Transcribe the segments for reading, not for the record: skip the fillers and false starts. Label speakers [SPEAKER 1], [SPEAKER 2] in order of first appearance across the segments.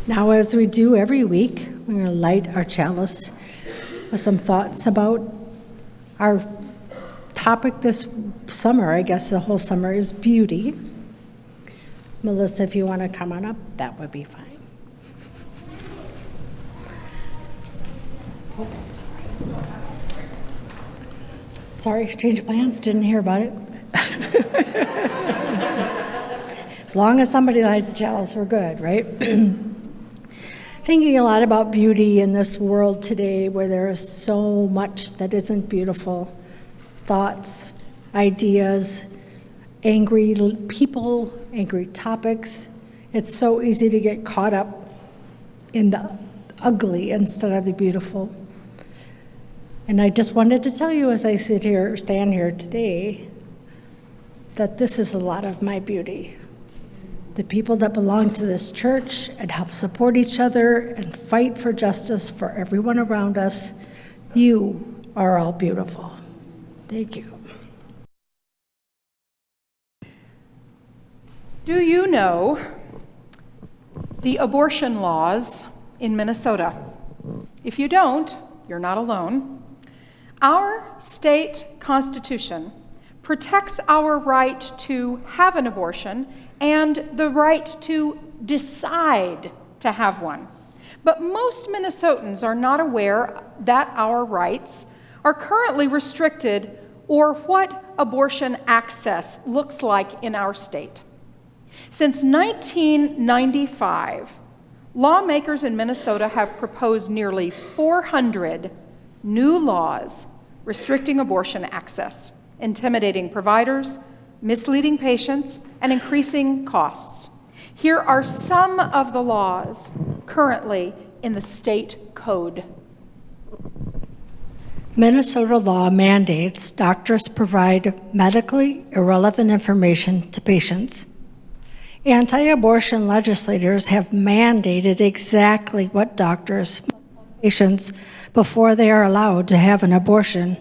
[SPEAKER 1] Now, as we do every week, we're going to light our chalice with some thoughts about our topic this summer. I guess the whole summer is beauty. Melissa, if you want to come on up, that would be fine. Oh, sorry, change plans, didn't hear about it. As long as somebody lights the chalice, we're good, right? Thinking a lot about beauty in this world today where there is so much that isn't beautiful. Thoughts, ideas, angry people, angry topics. It's so easy to get caught up in the ugly instead of the beautiful. And I just wanted to tell you as I stand here today, that this is a lot of my beauty. The people that belong to this church and help support each other and fight for justice for everyone around us, you are all beautiful. Thank you.
[SPEAKER 2] Do you know the abortion laws in Minnesota? If you don't, you're not alone. Our state constitution protects our right to have an abortion and the right to decide to have one. But most Minnesotans are not aware that our rights are currently restricted or what abortion access looks like in our state. Since 1995, lawmakers in Minnesota have proposed nearly 400 new laws restricting abortion access, intimidating providers, misleading patients, and increasing costs. Here are some of the laws currently in the state code.
[SPEAKER 1] Minnesota law mandates doctors provide medically irrelevant information to patients. Anti-abortion legislators have mandated exactly what doctors must tell patients before they are allowed to have an abortion.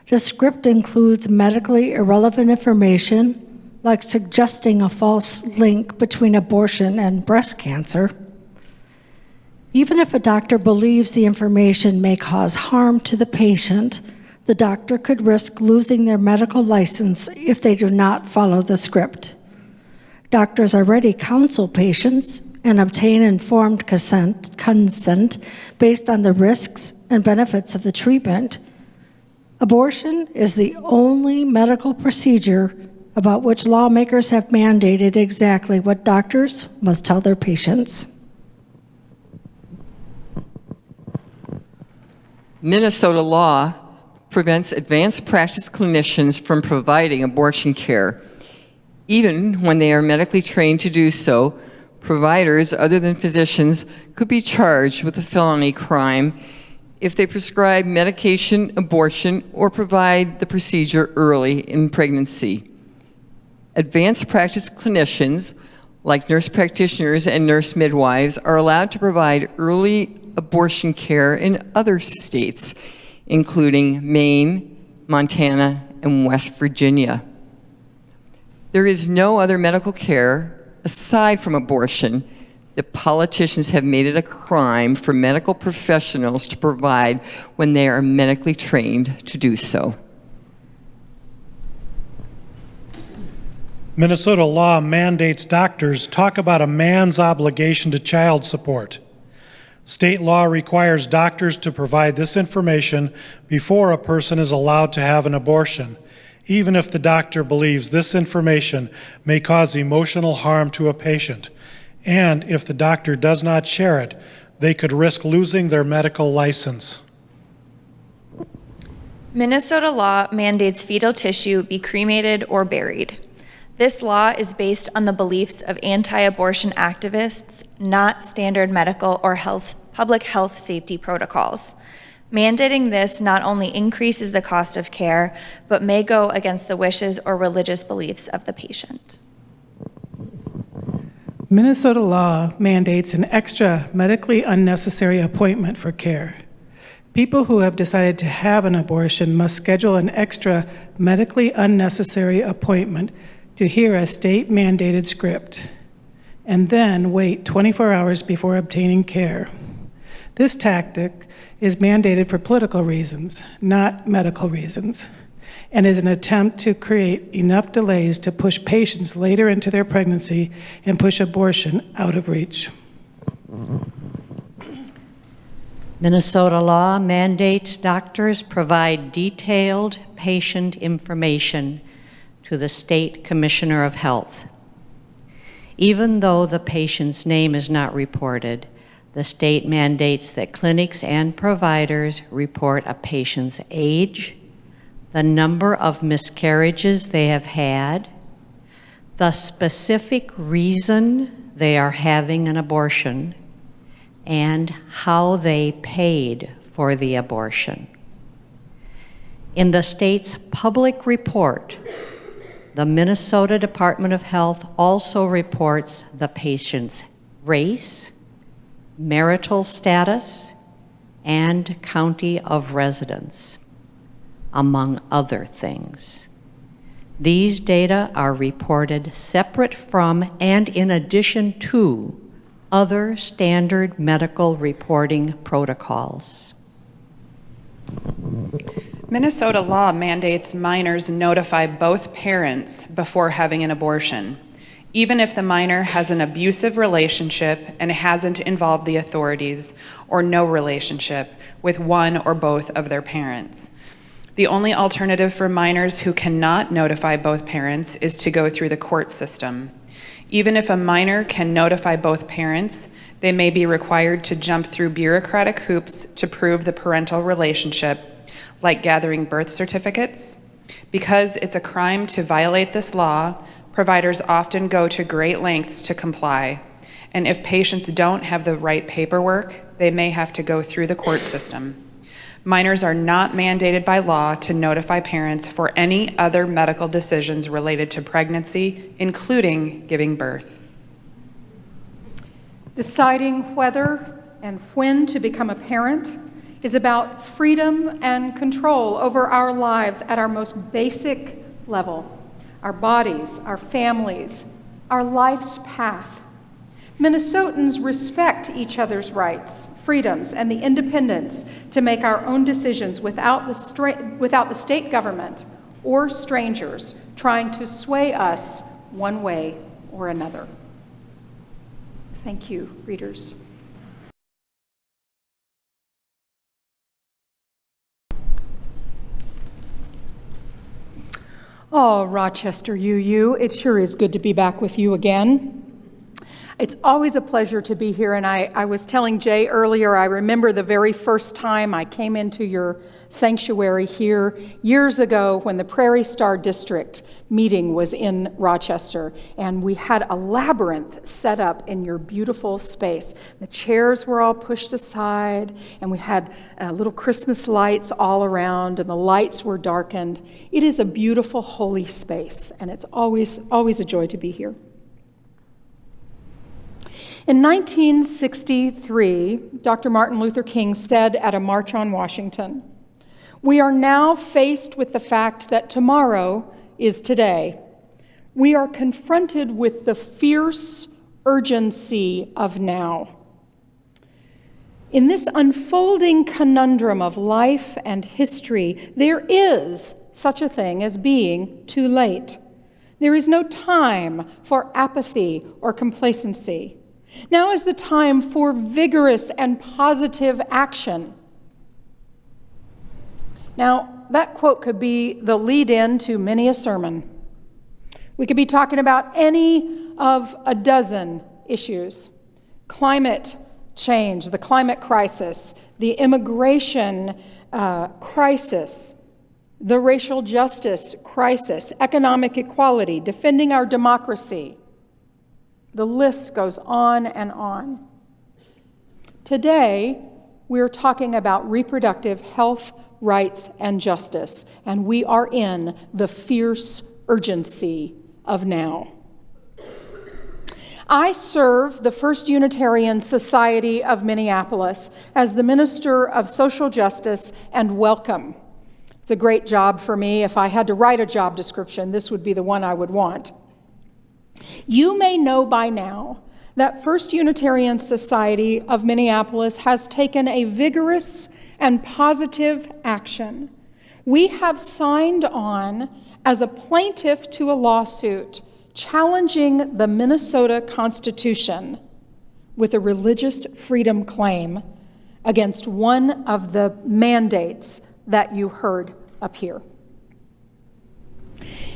[SPEAKER 1] The script includes medically irrelevant information, like suggesting a false link between abortion and breast cancer. Even if a doctor believes the information may cause harm to the patient, the doctor could risk losing their medical license if they do not follow the script. Doctors already counsel patients and obtain informed consent based on the risks and benefits of the treatment. Abortion is the only medical procedure about which lawmakers have mandated exactly what doctors must tell their patients.
[SPEAKER 3] Minnesota law prevents advanced practice clinicians from providing abortion care. Even when they are medically trained to do so, providers other than physicians could be charged with a felony crime if they prescribe medication, abortion, or provide the procedure early in pregnancy. Advanced practice clinicians, like nurse practitioners and nurse midwives, are allowed to provide early abortion care in other states, including Maine, Montana, and West Virginia. There is no other medical care aside from abortion that politicians have made it a crime for medical professionals to provide when they are medically trained to do so.
[SPEAKER 4] Minnesota law mandates doctors talk about a man's obligation to child support. State law requires doctors to provide this information before a person is allowed to have an abortion, even if the doctor believes this information may cause emotional harm to a patient. And if the doctor does not share it, they could risk losing their medical license.
[SPEAKER 5] Minnesota law mandates fetal tissue be cremated or buried. This law is based on the beliefs of anti-abortion activists, not standard medical or public health safety protocols. Mandating this not only increases the cost of care, but may go against the wishes or religious beliefs of the patient.
[SPEAKER 6] Minnesota law mandates an extra medically unnecessary appointment for care. People who have decided to have an abortion must schedule an extra medically unnecessary appointment to hear a state-mandated script. and then wait 24 hours before obtaining care. This tactic is mandated for political reasons, not medical reasons, and is an attempt to create enough delays to push patients later into their pregnancy and push abortion out of reach.
[SPEAKER 7] Minnesota law mandates doctors provide detailed patient information to the State Commissioner of Health. Even though the patient's name is not reported, the state mandates that clinics and providers report a patient's age, the number of miscarriages they have had, the specific reason they are having an abortion, and how they paid for the abortion. In the state's public report, the Minnesota Department of Health also reports the patient's race, marital status, and county of residence, among other things. These data are reported separate from and in addition to other standard medical reporting protocols.
[SPEAKER 8] Minnesota law mandates minors notify both parents before having an abortion, even if the minor has an abusive relationship and hasn't involved the authorities or no relationship with one or both of their parents. The only alternative for minors who cannot notify both parents is to go through the court system. Even if a minor can notify both parents, they may be required to jump through bureaucratic hoops to prove the parental relationship, like gathering birth certificates. Because it's a crime to violate this law, providers often go to great lengths to comply. And if patients don't have the right paperwork, they may have to go through the court system. Minors are not mandated by law to notify parents for any other medical decisions related to pregnancy, including giving birth.
[SPEAKER 2] Deciding whether and when to become a parent is about freedom and control over our lives at our most basic level, our bodies, our families, our life's path. Minnesotans respect each other's rights, freedoms, and the independence to make our own decisions without the state government or strangers trying to sway us one way or another. Thank you, readers. Oh, Rochester UU, it sure is good to be back with you again. It's always a pleasure to be here, and I was telling Jay earlier, I remember the very first time I came into your sanctuary here years ago when the Prairie Star District meeting was in Rochester, and we had a labyrinth set up in your beautiful space. The chairs were all pushed aside, and we had little Christmas lights all around, and the lights were darkened. It is a beautiful, holy space, and it's always a joy to be here. In 1963, Dr. Martin Luther King said at a march on Washington, "We are now faced with the fact that tomorrow is today. We are confronted with the fierce urgency of now." In this unfolding conundrum of life and history, there is such a thing as being too late. There is no time for apathy or complacency. Now is the time for vigorous and positive action. Now, that quote could be the lead-in to many a sermon. We could be talking about any of a dozen issues. Climate change, the climate crisis, the immigration crisis, the racial justice crisis, economic equality, defending our democracy. The list goes on and on. Today, we're talking about reproductive health, rights, and justice, and we are in the fierce urgency of now. I serve the First Unitarian Society of Minneapolis as the Minister of Social Justice and Welcome. It's a great job for me. If I had to write a job description, this would be the one I would want. You may know by now that First Unitarian Society of Minneapolis has taken a vigorous and positive action. We have signed on as a plaintiff to a lawsuit challenging the Minnesota Constitution with a religious freedom claim against one of the mandates that you heard up here.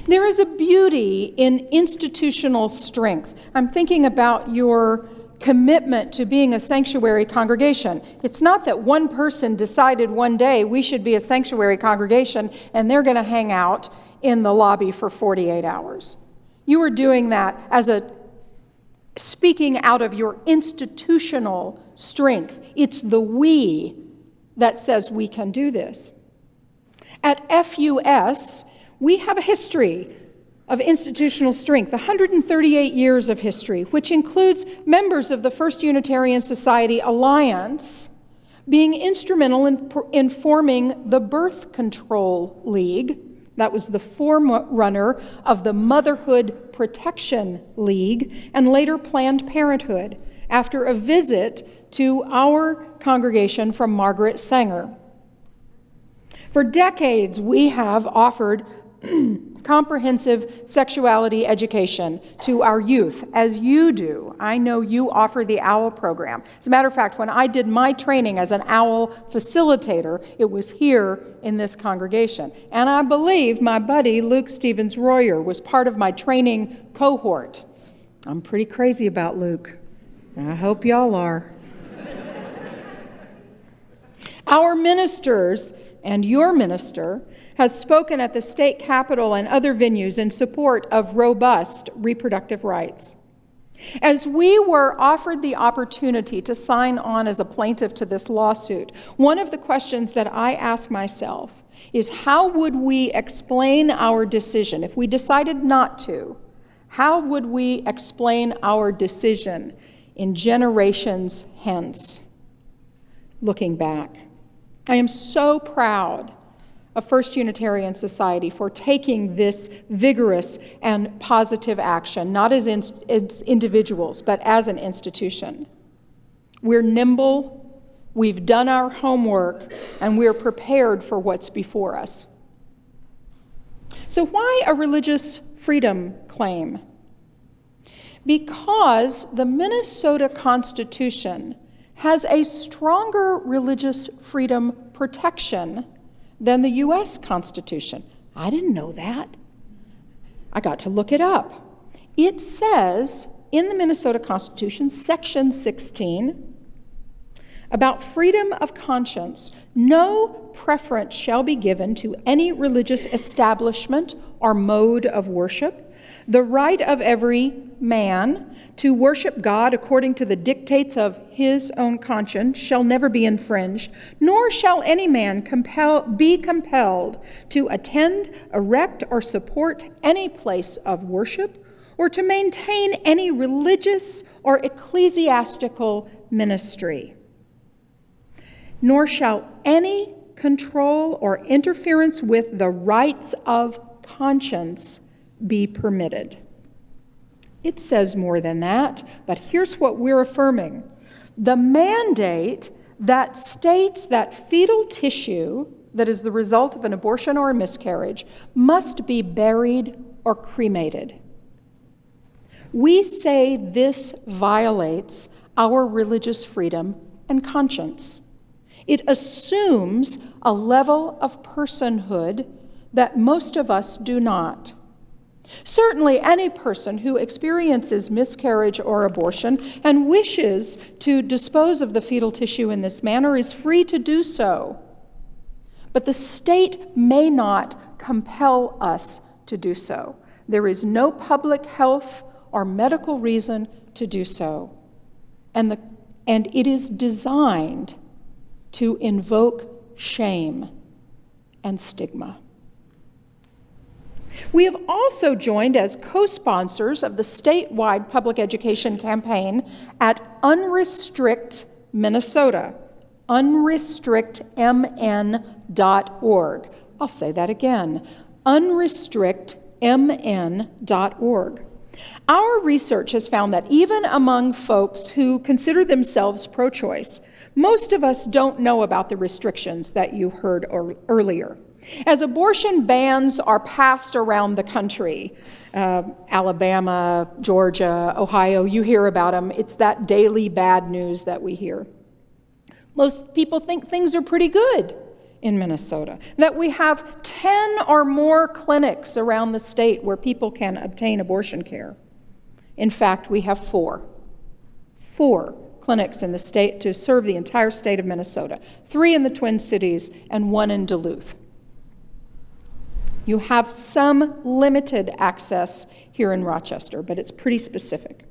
[SPEAKER 2] There is a beauty in institutional strength. I'm thinking about your commitment to being a sanctuary congregation. It's not that one person decided one day we should be a sanctuary congregation and they're going to hang out in the lobby for 48 hours. You are doing that as a speaking out of your institutional strength. It's the we that says we can do this. At FUS, we have a history of institutional strength, 138 years of history, which includes members of the First Unitarian Society Alliance being instrumental in forming the Birth Control League. That was the forerunner of the Motherhood Protection League and later Planned Parenthood, after a visit to our congregation from Margaret Sanger. For decades, we have offered comprehensive sexuality education to our youth, as you do. I know you offer the OWL program. As a matter of fact, when I did my training as an OWL facilitator, it was here in this congregation. And I believe my buddy Luke Stevens-Royer was part of my training cohort. I'm pretty crazy about Luke. I hope y'all are. Our ministers and your minister has spoken at the state capitol and other venues in support of robust reproductive rights. As we were offered the opportunity to sign on as a plaintiff to this lawsuit, one of the questions that I ask myself is, how would we explain our decision? If we decided not to, how would we explain our decision in generations hence, looking back? I am so proud of First Unitarian Society for taking this vigorous and positive action, not as individuals, but as an institution. We're nimble, we've done our homework, and we're prepared for what's before us. So why a religious freedom claim? Because the Minnesota Constitution has a stronger religious freedom protection than the U.S. Constitution. I didn't know that. I got to look it up. It says in the Minnesota Constitution, Section 16, about freedom of conscience, no preference shall be given to any religious establishment or mode of worship. The right of every man to worship God according to the dictates of his own conscience shall never be infringed, nor shall any man be compelled to attend, erect, or support any place of worship, or to maintain any religious or ecclesiastical ministry. Nor shall any control or interference with the rights of conscience be permitted. It says more than that, but here's what we're affirming. The mandate that states that fetal tissue that is the result of an abortion or a miscarriage must be buried or cremated. We say this violates our religious freedom and conscience. It assumes a level of personhood that most of us do not. Certainly, any person who experiences miscarriage or abortion and wishes to dispose of the fetal tissue in this manner is free to do so. But the state may not compel us to do so. There is no public health or medical reason to do so. And it is designed to invoke shame and stigma. We have also joined as co-sponsors of the statewide public education campaign at UnRestrict Minnesota, unrestrictmn.org. I'll say that again, unrestrictmn.org. Our research has found that even among folks who consider themselves pro-choice, most of us don't know about the restrictions that you heard earlier. As abortion bans are passed around the country, Alabama, Georgia, Ohio, you hear about them. It's that daily bad news that we hear. Most people think things are pretty good in Minnesota, that we have 10 or more clinics around the state where people can obtain abortion care. In fact, we have 4 clinics in the state to serve the entire state of Minnesota, 3 in the Twin Cities and 1 in Duluth. You have some limited access here in Rochester, but it's pretty specific.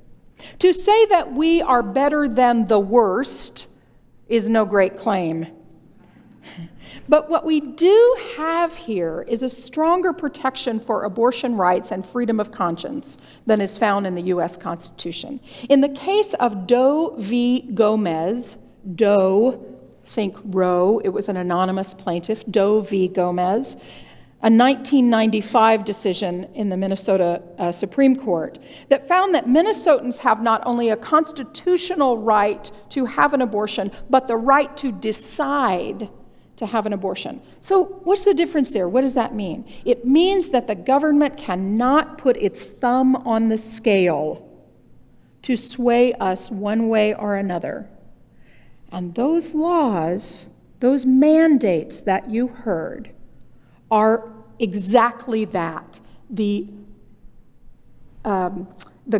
[SPEAKER 2] To say that we are better than the worst is no great claim. But what we do have here is a stronger protection for abortion rights and freedom of conscience than is found in the U.S. Constitution. In the case of Doe v. Gomez, Doe, think Roe, it was an anonymous plaintiff, Doe v. Gomez, a 1995 decision in the Minnesota Supreme Court that found that Minnesotans have not only a constitutional right to have an abortion, but the right to decide to have an abortion. So what's the difference there? What does that mean? It means that the government cannot put its thumb on the scale to sway us one way or another. And those laws, those mandates that you heard, are exactly that. The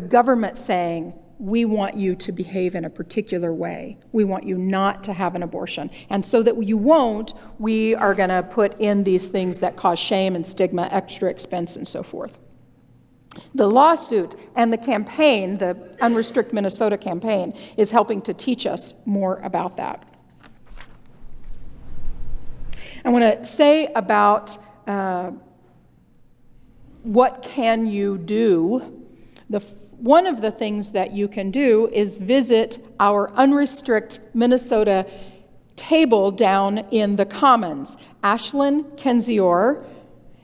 [SPEAKER 2] government saying, we want you to behave in a particular way. We want you not to have an abortion. And so that you won't, we are going to put in these things that cause shame and stigma, extra expense, and so forth. The lawsuit and the campaign, the UnRestrict Minnesota campaign, is helping to teach us more about that. I want to say about what can you do. One of the things that you can do is visit our UnRestrict Minnesota table down in the Commons. Ashlyn Kenzior.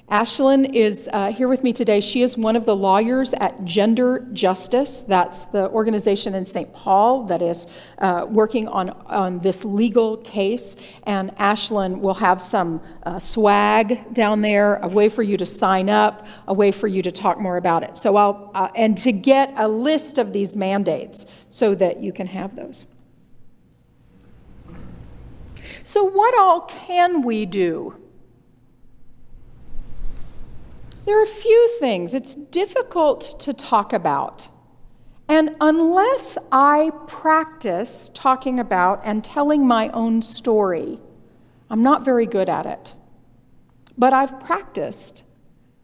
[SPEAKER 2] Ashlyn is here with me today. She is one of the lawyers at Gender Justice. That's the organization in St. Paul that is working on this legal case. And Ashlyn will have some swag down there, a way for you to sign up, a way for you to talk more about it. So and to get a list of these mandates so that you can have those. So what all can we do? There are a few things. It's difficult to talk about. And unless I practice talking about and telling my own story, I'm not very good at it. But I've practiced,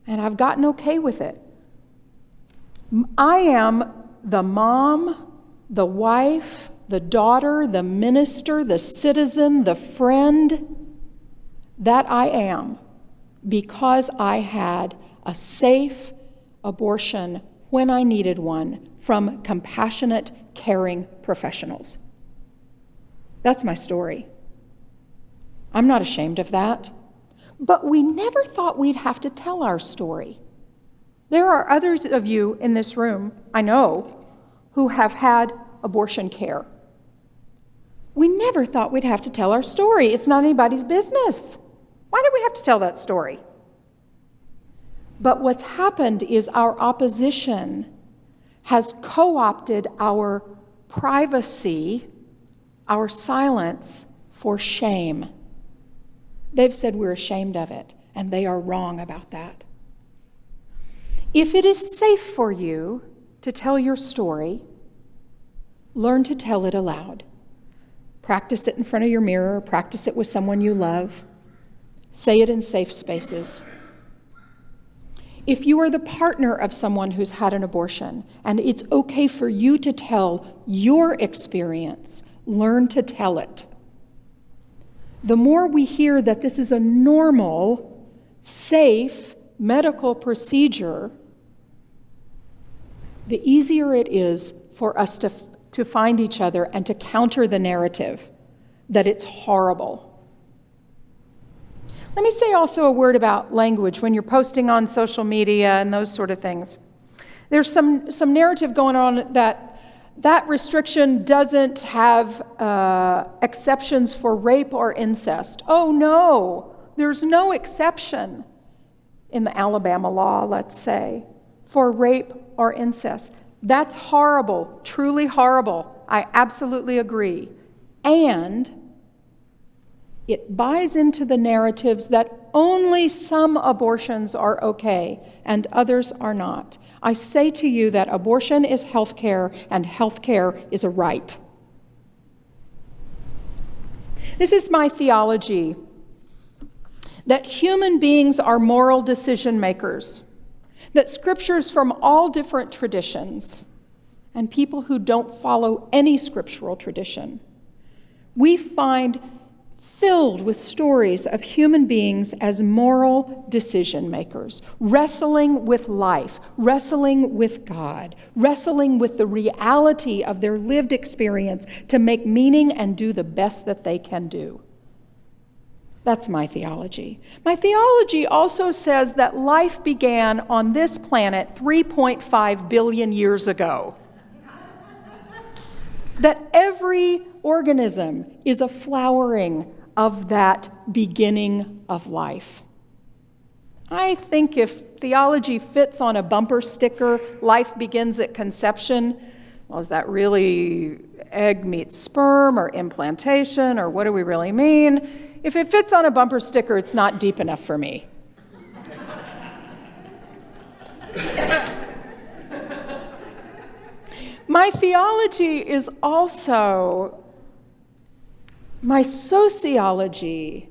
[SPEAKER 2] and I've gotten okay with it. I am the mom, the wife, the daughter, the minister, the citizen, the friend that I am because I had a safe abortion when I needed one from compassionate, caring professionals. That's my story. I'm not ashamed of that. But we never thought we'd have to tell our story. There are others of you in this room, I know, who have had abortion care. We never thought we'd have to tell our story. It's not anybody's business. Why do we have to tell that story? But what's happened is our opposition has co-opted our privacy, our silence, for shame. They've said we're ashamed of it, and they are wrong about that. If it is safe for you to tell your story, learn to tell it aloud. Practice it in front of your mirror, practice it with someone you love. Say it in safe spaces. If you are the partner of someone who's had an abortion, and it's okay for you to tell your experience, learn to tell it. The more we hear that this is a normal, safe medical procedure, the easier it is for us to find each other and to counter the narrative that it's horrible. Let me say also a word about language when you're posting on social media and those sort of things. There's some narrative going on that restriction doesn't have exceptions for rape or incest. Oh no, there's no exception in the Alabama law, let's say, for rape or incest. That's horrible, truly horrible. I absolutely agree. And it buys into the narratives that only some abortions are okay and others are not. I say to you that abortion is health care and health care is a right. This is my theology, that human beings are moral decision makers, that scriptures from all different traditions and people who don't follow any scriptural tradition, we find filled with stories of human beings as moral decision makers, wrestling with life, wrestling with God, wrestling with the reality of their lived experience to make meaning and do the best that they can do. That's my theology. My theology also says that life began on this planet 3.5 billion years ago. That every organism is a flowering of that beginning of life. I think if theology fits on a bumper sticker, life begins at conception, well, is that really egg meets sperm or implantation, or what do we really mean? If it fits on a bumper sticker, it's not deep enough for me. My theology is also, my sociology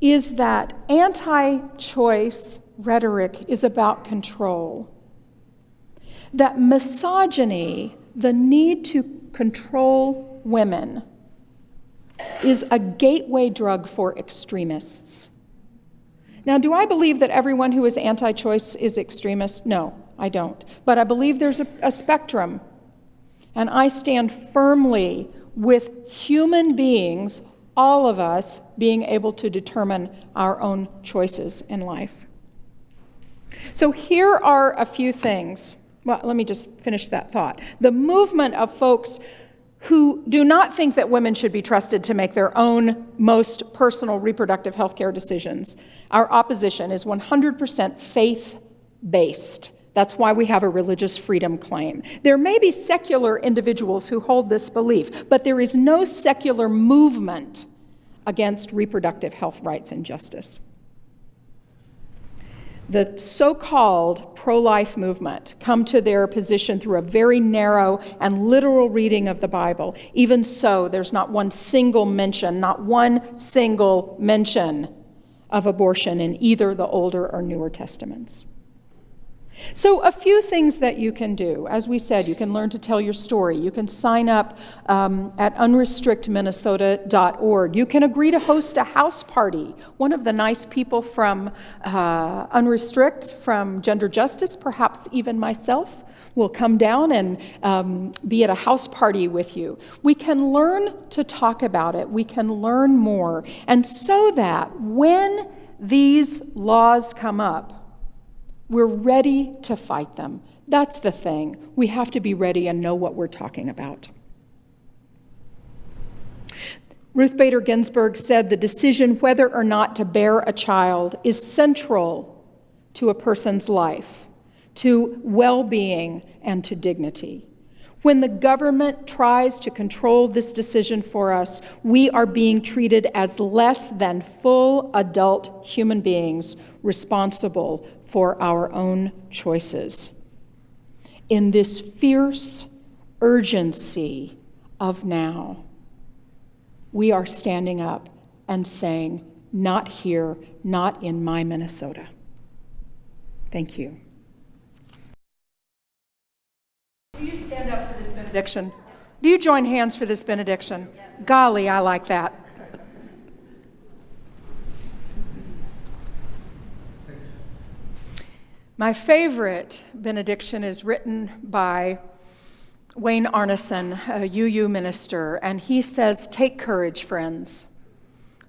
[SPEAKER 2] is that anti-choice rhetoric is about control. That misogyny, the need to control women, is a gateway drug for extremists. Now, do I believe that everyone who is anti-choice is extremist? No, I don't. But I believe there's a spectrum. And I stand firmly with human beings, all of us, being able to determine our own choices in life. So here are a few things. Well, let me just finish that thought. The movement of folks who do not think that women should be trusted to make their own most personal reproductive health care decisions. Our opposition is 100% faith-based. That's why we have a religious freedom claim. There may be secular individuals who hold this belief, but there is no secular movement against reproductive health rights and justice. The so-called pro-life movement come to their position through a very narrow and literal reading of the Bible. Even so, there's not one single mention of abortion in either the Older or Newer Testaments. So a few things that you can do. As we said, you can learn to tell your story. You can sign up at UnRestrictMinnesota.org. You can agree to host a house party. One of the nice people from UnRestrict, from Gender Justice, perhaps even myself, will come down and be at a house party with you. We can learn to talk about it. We can learn more. And so that when these laws come up, we're ready to fight them. That's the thing. We have to be ready and know what we're talking about. Ruth Bader Ginsburg said the decision whether or not to bear a child is central to a person's life, to well-being, and to dignity. When the government tries to control this decision for us, we are being treated as less than full adult human beings responsible for our own choices. In this fierce urgency of now, we are standing up and saying, not here, not in my Minnesota. Thank you. Do you stand up for this benediction? Do you join hands for this benediction? Yes. Golly, I like that. My favorite benediction is written by Wayne Arneson, a UU minister, and he says, "Take courage, friends.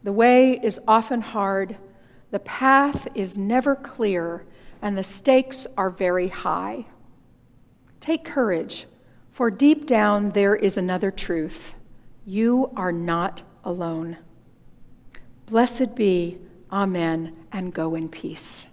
[SPEAKER 2] The way is often hard, the path is never clear, and the stakes are very high. Take courage, for deep down there is another truth. You are not alone. Blessed be, amen, and go in peace.